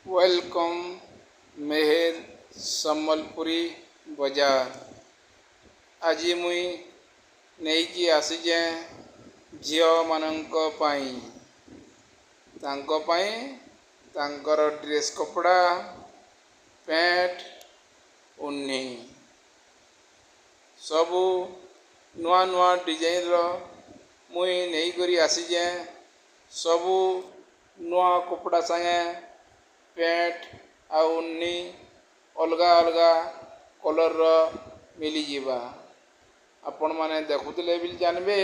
Welcome मेहर सम्बलपुरी बजार। आज मुई नहीं कि आसीजे झियो मानंक पाई तांको पाई तांकर ड्रेस कपड़ा पैंट उन्नी सबू नुआ नुआ डिजाइन रो मुई नहीं करी आसीजे। सबू नुआ कपड़ा संगे पैंट आ उन्नी अलगा अलगा कलर रो मिली जीवा। आपण माने देखुले भी जानबे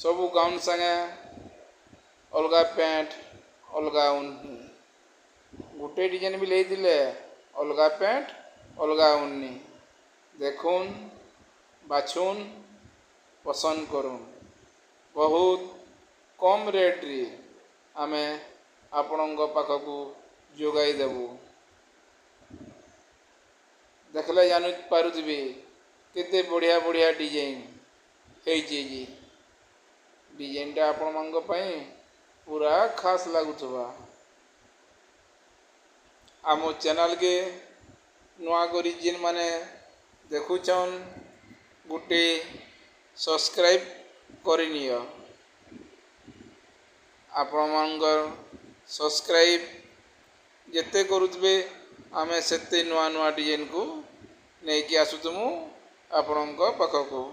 सबू गाउन संगे अलगा पैंट अलगा उन्नी गोटे डिजाइन भी लेइदिले अलगा पैंट अलगा उन्नी देखुन बाछुन पसंद करुन। बहुत कम रेट रे आमे आपणଙ୍କ पाखकू जोगाई देबू। देखले जानु पारुथिबे केते बढ़िया बढ़िया डिजाइन हेइजे जी डिजाइन टा आपण मानक पई पूरा खास लागुथबा। आमो चैनल के नुआ करी जिन माने देखुछन गुटे सब्सक्राइब करिनियो। आपण मानकर सब्सक्राइब जेते करुथबे आमे सेते नुआ नुआ डिजाइन को नहीं कि आसुतमु आपणଙ୍କ पाखकू।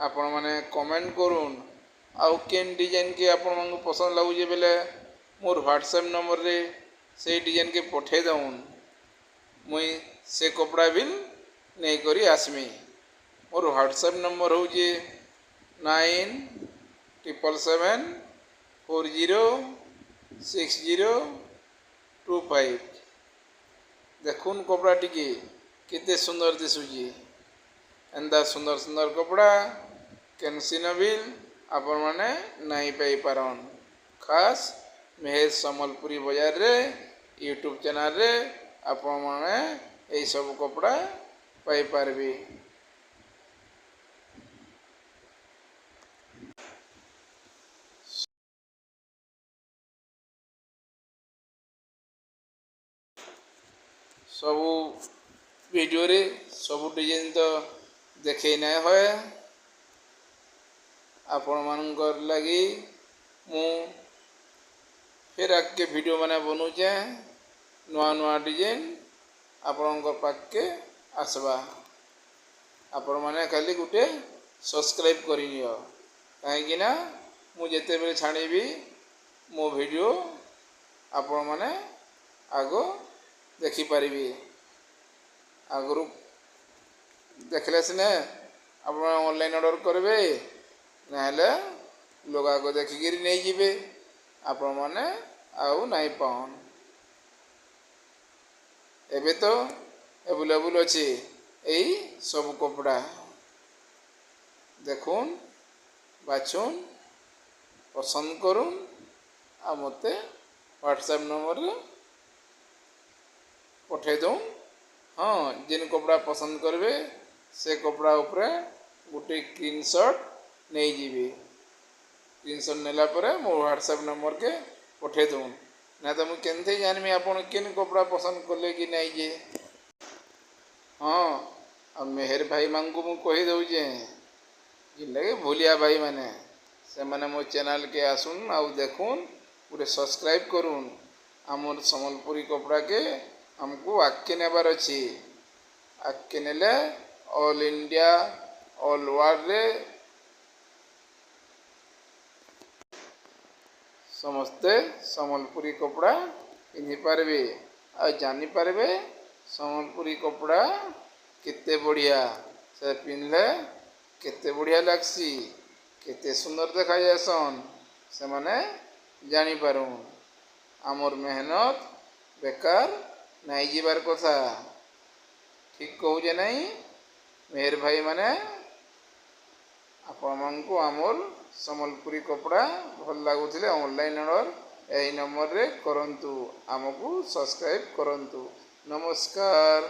आपण माने कमेंट करुन आउ केन डिजाइन के आपण मानक पसंद लागुजे बेले मोर व्हाट्सएप नंबर रे से डिजाइन के पठे दउन मुई से कपड़ा बिल नहीं करी आसमी। मोर व्हाट्सएप नंबर हो जे 9777406025। देखुन कपड़ा टिके कितने सुंदर दिसुजी। एंदा सुंदर सुंदर कपड़ा कैंसी नबिल आपण माने नहीं पाई पारन। खास मेहर सम्बलपुरी बाजार रे यूट्यूब चैनल रे आपण माने एई सब कपड़ा पाई पारबे। सबू वीडियो रे सबू डिजाइन तो देखे ना होए। आपण मानकर लगी मु फिर आगे वीडियो माने बनूचे नुआ नुआ डिजाइन आपणଙ୍କ पाके आसबा। आपण माने खाली गुटे सब्सक्राइब करिनियो काहे ना मु जेते बेले छाणीबी मो वीडियो आपण माने आगो देखि पारिबे। आगरु देखले सिने आपण ऑनलाइन ऑर्डर करबे नाले लोग आगो देखि गिरी नहीं जिबे आपण माने आउ नहीं पाउन। एबे तो अवेलेबल अछि एई सब कपड़ा देखुन बाछुन पसंद करुन आ मते व्हाट्सएप नंबर रे पठे दो। हाँ जिन कपड़ा पसंद करबे से कपड़ा ऊपर गोटे स्क्रीनशॉट नहीं जीबे। स्क्रीनशॉट नेला परे मो व्हाट्सएप नंबर के पठे दो ना तो मुझे केनथे जानमी आपण किन कपड़ा पसंद करले कि नहीं जे। हाँ आ मेहर भाई मान को मु कहि दउ जे जिन लगे भूलिया भाई माने से माने मो चैनल के आसुन आउ देखुन पूरे सब्सक्राइब करुन। आमर सम्बलपुरी कपड़ा के हमको आके नेबार अछि। आके नेले ऑल इंडिया ऑल वर्ल्ड रे समस्ते सम्बलपुरी कपड़ा पिन्ही पारबे आ जानी पारबे सम्बलपुरी कपड़ा केते बढ़िया से पिनले केते बढ़िया लागसी केते सुंदर देखा जासन से माने जानी पारुन। आमर मेहनत बेकार नहीं जीवार कथा ठीक कहूजे नहीं मेहर भाई माने आपण मानकू आमर सम्बलपुरी कपड़ा भल लागुथिले ऑनलाइन ऑर्डर एही नंबर रे करंतु आमको सब्सक्राइब करंतु। नमस्कार।